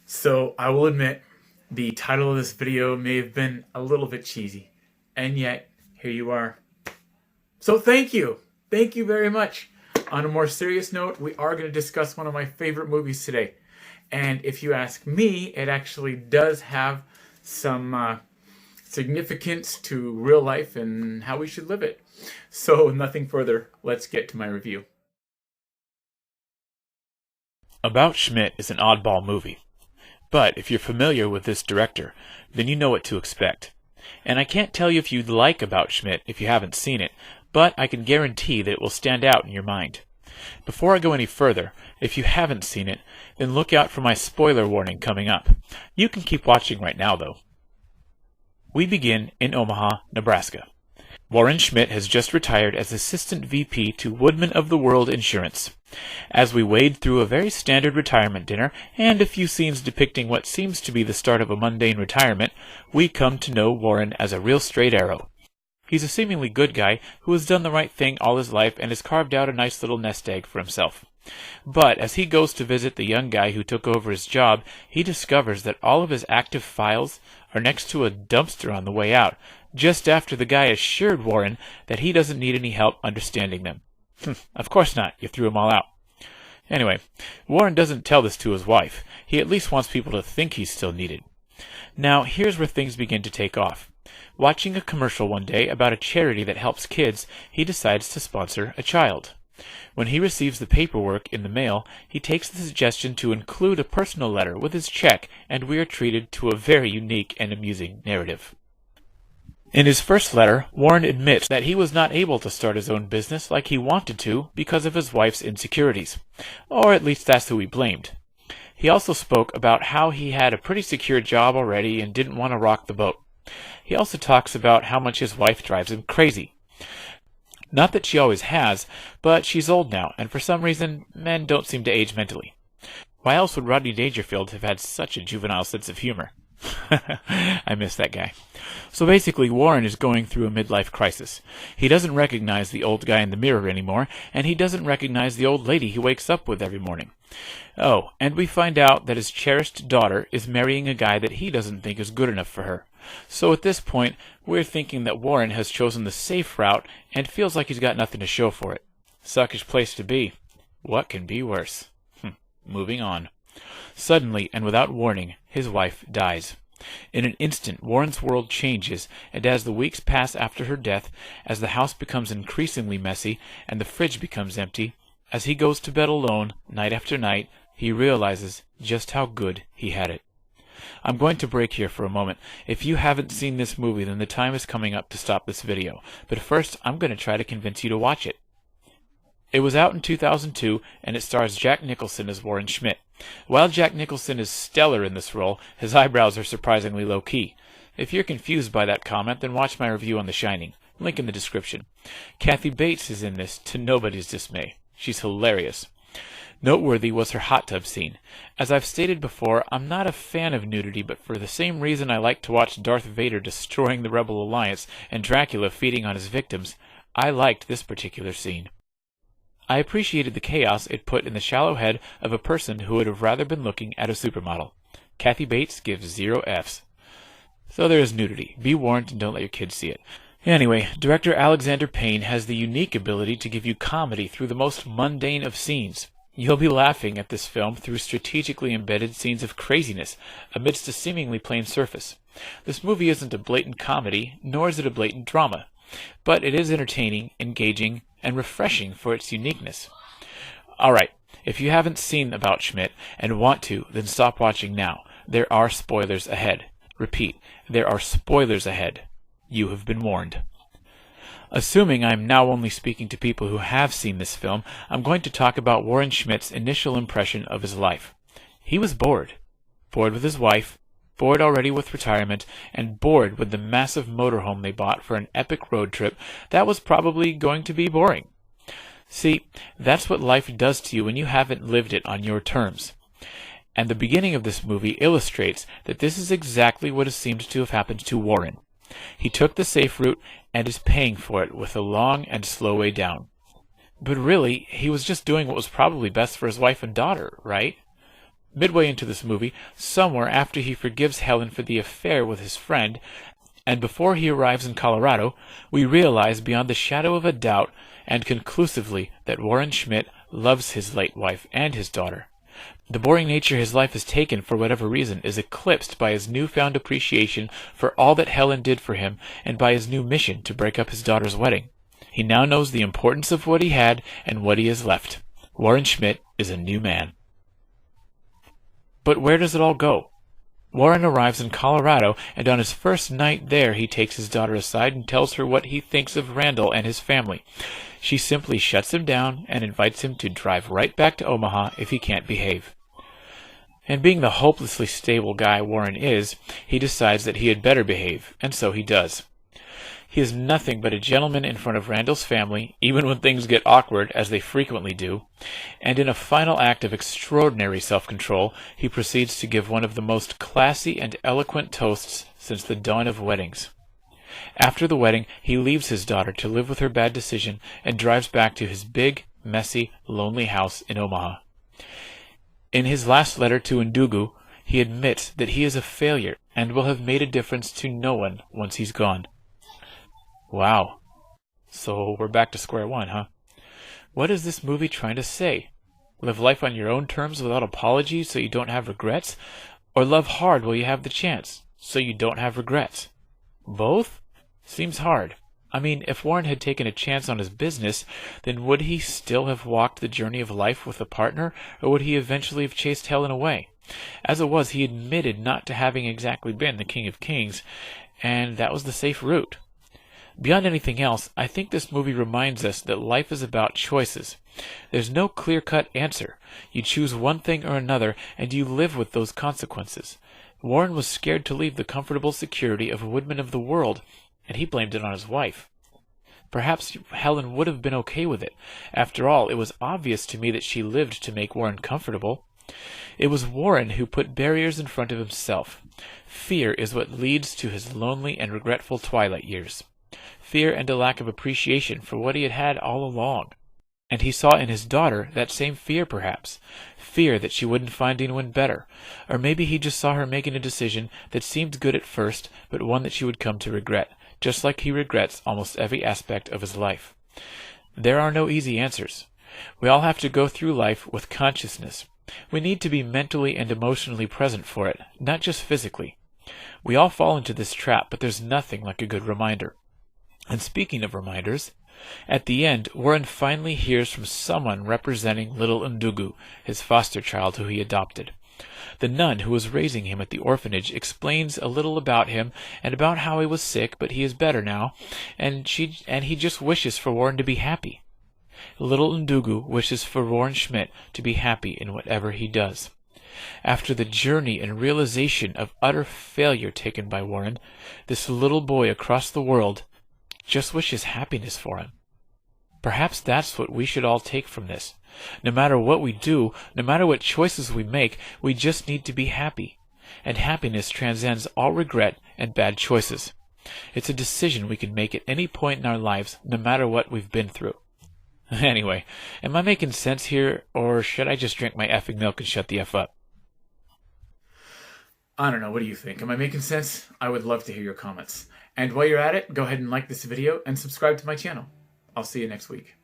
So I will admit, the title of this video may have been a little bit cheesy, and yet here you are. So thank you. Thank you very much. On a more serious note, we are going to discuss one of my favorite movies today. And if you ask me, it actually does have some significance to real life and how we should live it. So nothing further, let's get to my review. About Schmidt is an oddball movie. But if you're familiar with this director, then you know what to expect. And I can't tell you if you'd like About Schmidt if you haven't seen it, but I can guarantee that it will stand out in your mind. Before I go any further, if you haven't seen it, then look out for my spoiler warning coming up. You can keep watching right now, though. We begin in Omaha, Nebraska. Warren Schmidt has just retired as Assistant VP to Woodman of the World Insurance. As we wade through a very standard retirement dinner and a few scenes depicting what seems to be the start of a mundane retirement, we come to know Warren as a real straight arrow. He's a seemingly good guy who has done the right thing all his life and has carved out a nice little nest egg for himself. But as he goes to visit the young guy who took over his job, he discovers that all of his active files are next to a dumpster on the way out, just after the guy assured Warren that he doesn't need any help understanding them. Of course not, you threw them all out. Anyway, Warren doesn't tell this to his wife. He at least wants people to think he's still needed. Now, here's where things begin to take off. Watching a commercial one day about a charity that helps kids, he decides to sponsor a child. When he receives the paperwork in the mail, he takes the suggestion to include a personal letter with his check, and we are treated to a very unique and amusing narrative. In his first letter, Warren admits that he was not able to start his own business like he wanted to because of his wife's insecurities. Or at least that's who he blamed. He also spoke about how he had a pretty secure job already and didn't want to rock the boat. He also talks about how much his wife drives him crazy. Not that she always has, but she's old now, and for some reason, men don't seem to age mentally. Why else would Rodney Dangerfield have had such a juvenile sense of humor? I miss that guy. So basically, Warren is going through a midlife crisis. He doesn't recognize the old guy in the mirror anymore, and he doesn't recognize the old lady he wakes up with every morning. Oh, and we find out that his cherished daughter is marrying a guy that he doesn't think is good enough for her. So at this point, we're thinking that Warren has chosen the safe route and feels like he's got nothing to show for it. Suckish place to be. What can be worse? Moving on. Suddenly, and without warning, his wife dies. In an instant, Warren's world changes, and as the weeks pass after her death, as the house becomes increasingly messy, and the fridge becomes empty, as he goes to bed alone, night after night, he realizes just how good he had it. I'm going to break here for a moment. If you haven't seen this movie, then the time is coming up to stop this video. But first, I'm going to try to convince you to watch it. It was out in 2002, and it stars Jack Nicholson as Warren Schmidt. While Jack Nicholson is stellar in this role, his eyebrows are surprisingly low-key. If you're confused by that comment, then watch my review on The Shining. Link in the description. Kathy Bates is in this, to nobody's dismay. She's hilarious. Noteworthy was her hot tub scene. As I've stated before, I'm not a fan of nudity, but for the same reason I like to watch Darth Vader destroying the Rebel Alliance and Dracula feeding on his victims, I liked this particular scene. I appreciated the chaos it put in the shallow head of a person who would have rather been looking at a supermodel. Kathy Bates gives 0 Fs. So there is nudity. Be warned and don't let your kids see it. Anyway, director Alexander Payne has the unique ability to give you comedy through the most mundane of scenes. You'll be laughing at this film through strategically embedded scenes of craziness amidst a seemingly plain surface. This movie isn't a blatant comedy, nor is it a blatant drama, but it is entertaining, engaging, and refreshing for its uniqueness. Alright, if you haven't seen About Schmidt and want to, then stop watching now. There are spoilers ahead. Repeat, there are spoilers ahead. You have been warned. Assuming I am now only speaking to people who have seen this film, I'm going to talk about Warren Schmidt's initial impression of his life. He was bored. Bored with his wife, bored already with retirement, and bored with the massive motorhome they bought for an epic road trip that was probably going to be boring. See, that's what life does to you when you haven't lived it on your terms. And the beginning of this movie illustrates that this is exactly what has seemed to have happened to Warren. He took the safe route and is paying for it with a long and slow way down. But really, he was just doing what was probably best for his wife and daughter, right? Midway into this movie, somewhere after he forgives Helen for the affair with his friend, and before he arrives in Colorado, we realize beyond the shadow of a doubt and conclusively that Warren Schmidt loves his late wife and his daughter. The boring nature his life has taken for whatever reason is eclipsed by his newfound appreciation for all that Helen did for him and by his new mission to break up his daughter's wedding. He now knows the importance of what he had and what he has left. Warren Schmidt is a new man. But where does it all go? Warren arrives in Colorado, and on his first night there he takes his daughter aside and tells her what he thinks of Randall and his family. She simply shuts him down and invites him to drive right back to Omaha if he can't behave. And being the hopelessly stable guy Warren is, he decides that he had better behave, and so he does. He is nothing but a gentleman in front of Randall's family, even when things get awkward, as they frequently do, and in a final act of extraordinary self-control, he proceeds to give one of the most classy and eloquent toasts since the dawn of weddings. After the wedding, he leaves his daughter to live with her bad decision and drives back to his big, messy, lonely house in Omaha. In his last letter to Ndugu, he admits that he is a failure and will have made a difference to no one once he's gone. Wow. So we're back to square one, huh? What is this movie trying to say? Live life on your own terms without apology so you don't have regrets? Or love hard while you have the chance so you don't have regrets? Both? Seems hard. I mean, if Warren had taken a chance on his business, then would he still have walked the journey of life with a partner, or would he eventually have chased Helen away? As it was, he admitted not to having exactly been the King of Kings, and that was the safe route. Beyond anything else, I think this movie reminds us that life is about choices. There's no clear-cut answer. You choose one thing or another, and you live with those consequences. Warren was scared to leave the comfortable security of a woodman of the world, and he blamed it on his wife. Perhaps Helen would have been okay with it. After all, it was obvious to me that she lived to make Warren comfortable. It was Warren who put barriers in front of himself. Fear is what leads to his lonely and regretful twilight years. Fear and a lack of appreciation for what he had had all along. And he saw in his daughter that same fear, perhaps. Fear that she wouldn't find anyone better. Or maybe he just saw her making a decision that seemed good at first, but one that she would come to regret, just like he regrets almost every aspect of his life. There are no easy answers. We all have to go through life with consciousness. We need to be mentally and emotionally present for it, not just physically. We all fall into this trap, but there's nothing like a good reminder. And speaking of reminders, at the end, Warren finally hears from someone representing little Ndugu, his foster child who he adopted. The nun who was raising him at the orphanage explains a little about him and about how he was sick, but he is better now, and he just wishes for Warren to be happy. Little Ndugu wishes for Warren Schmidt to be happy in whatever he does. After the journey and realization of utter failure taken by Warren, this little boy across the world just wishes happiness for him. Perhaps that's what we should all take from this. No matter what we do, no matter what choices we make, we just need to be happy. And happiness transcends all regret and bad choices. It's a decision we can make at any point in our lives, no matter what we've been through. Anyway, am I making sense here, or should I just drink my effing milk and shut the F up? I don't know. What do you think? Am I making sense? I would love to hear your comments. And while you're at it, go ahead and like this video and subscribe to my channel. I'll see you next week.